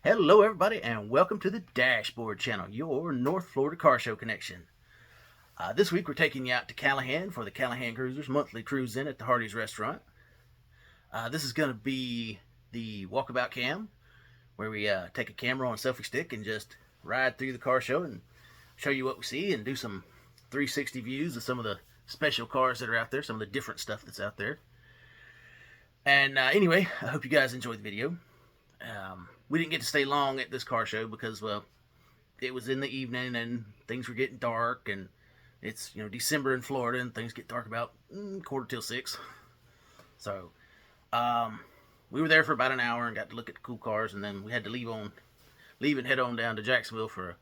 Hello everybody and welcome to the Dashboard Channel, your North Florida car show connection. This week we're taking you out to Callahan for the Callahan Cruisers Monthly Cruise In at the Hardees restaurant. This is going to be the Walkabout cam, where we take a camera on a selfie stick and just ride through the car show and show you what we see and do some 360 views of some of the special cars that are out there, some of the different stuff that's out there. And anyway, I hope you guys enjoyed the video. We didn't get to stay long at this car show because, well, it was in the evening and things were getting dark, and it's, December in Florida and things get dark about 5:45. So, we were there for about an hour and got to look at the cool cars, and then we had to leave and head on down to Jacksonville for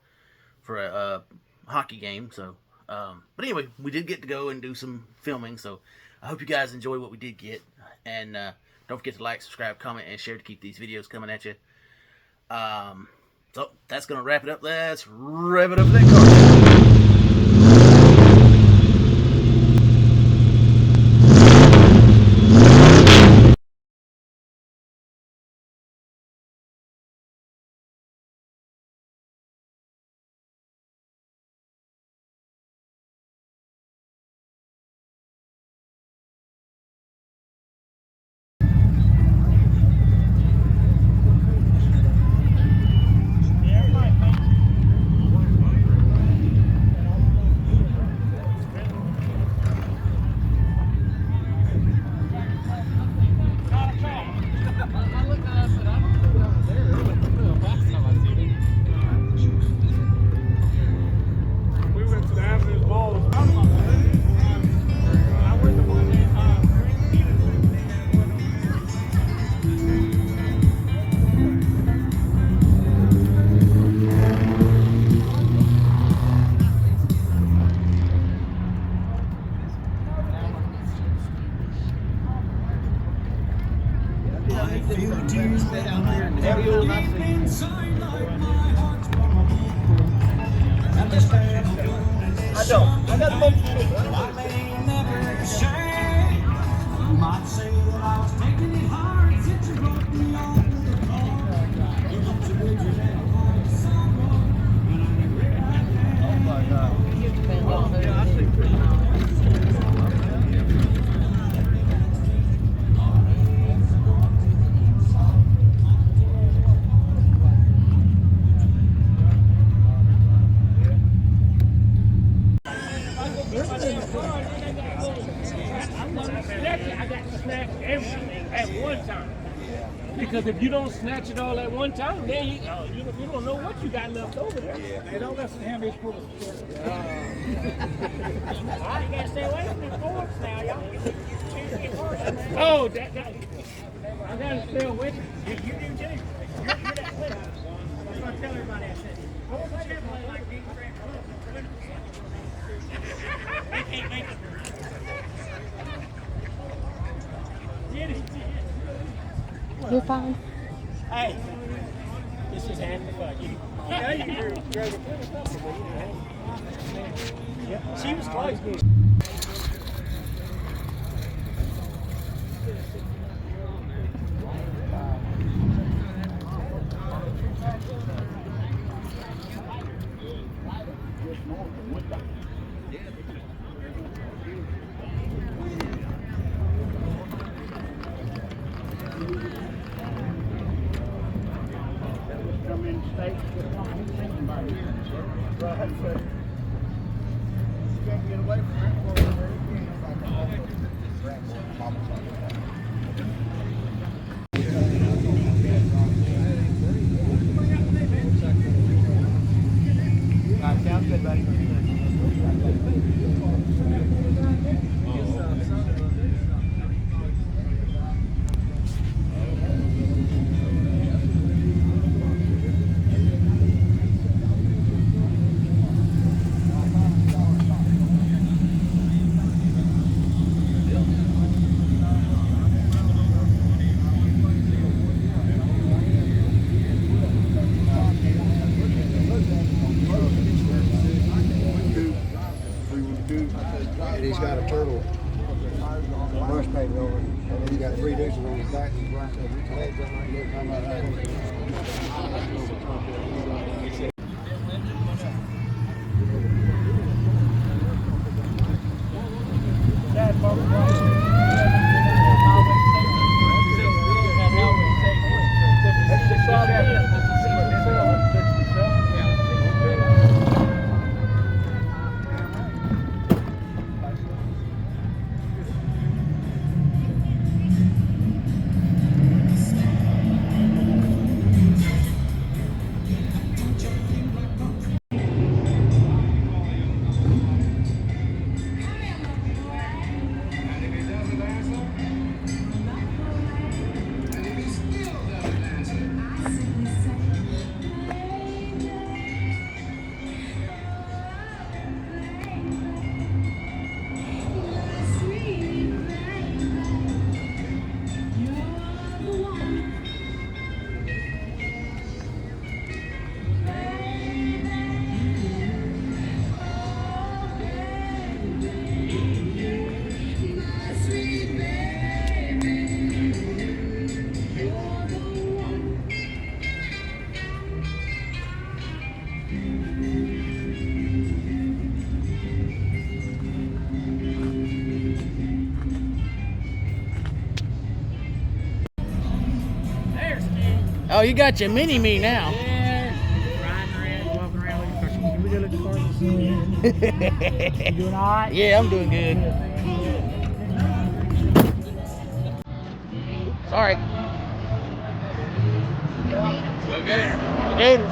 a hockey game. So, but anyway, we did get to go and do some filming. So, I hope you guys enjoy what we did get, and don't forget to like, subscribe, comment, and share to keep these videos coming at you. So that's gonna wrap it up. Let's rev it up that car. I don't. I got a bunch of shit. I may never say. You might say that I was taking it hard since you brought me on the car. You looked to bridge your head on someone. Oh my God. Yeah, I see. I got to snatch everything at one time. Because if you don't snatch it all at one time, then you don't know what you got left over there. Hey, don't listen to him. He's full of shit. All right, you got to stay away from the forks now, y'all. Oh, that guy. I got to stay away from you. You do too. You're that quick. That's what I tell everybody. I said, forks generally like deep track. They can't make it. You're fine. Hey, this is half the fun. You know you're great at putting something, but yeah, she was close. Right, so you can't get away from it. Sounds good, buddy. Oh, you got your mini-me now. Yeah. Riding around, walking around looking for some. We go look at cars. You doing all right? Yeah, I'm doing good. Sorry. Gators.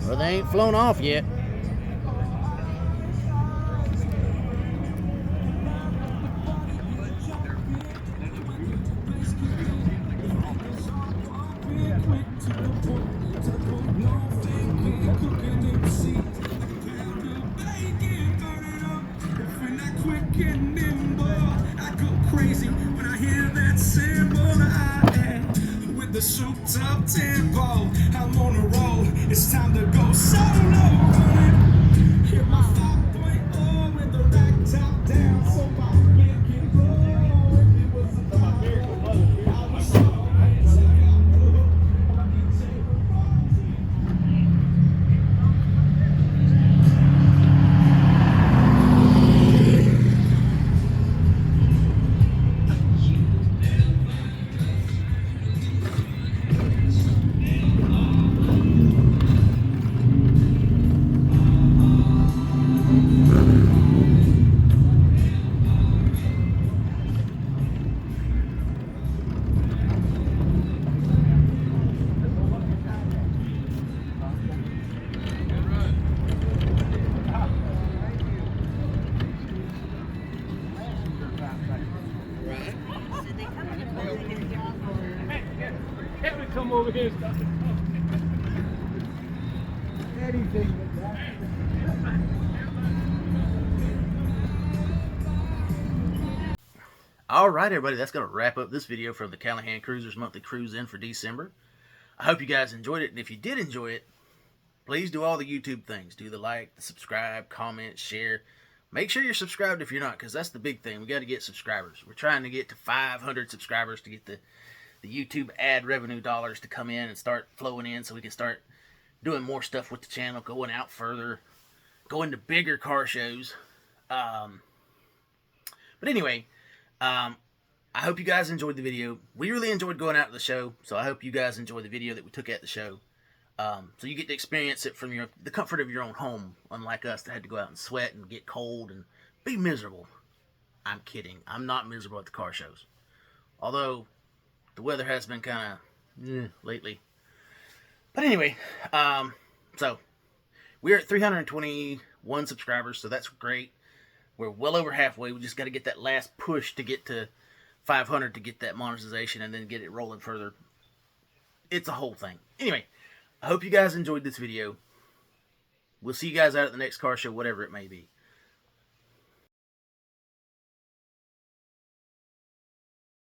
Well, they ain't flown off yet. The souped up tempo, I'm on a roll. It's time to go solo. Hit my 5.0 with the rack top down, so I can roll. It was about I was so Let me come over here and start. Anything. All right, everybody, that's going to wrap up this video from the Callahan Cruisers Monthly Cruise In for December. I hope you guys enjoyed it, and if you did enjoy it, please do all the YouTube things. Do the like, the subscribe, comment, share. Make sure you're subscribed if you're not, because that's the big thing. We got to get subscribers. We're trying to get to 500 subscribers to get the YouTube ad revenue dollars to come in and start flowing in so we can start doing more stuff with the channel, going out further, going to bigger car shows. But anyway, I hope you guys enjoyed the video. We really enjoyed going out to the show, so I hope you guys enjoy the video that we took at the show. So you get to experience it from the comfort of your own home, unlike us that had to go out and sweat and get cold and be miserable. I'm kidding. I'm not miserable at the car shows. Although, the weather has been kind of lately. But anyway, so we're at 321 subscribers, so that's great. We're well over halfway. We just got to get that last push to get to 500 to get that monetization and then get it rolling further. It's a whole thing. Anyway, I hope you guys enjoyed this video. We'll see you guys out at the next car show, whatever it may be.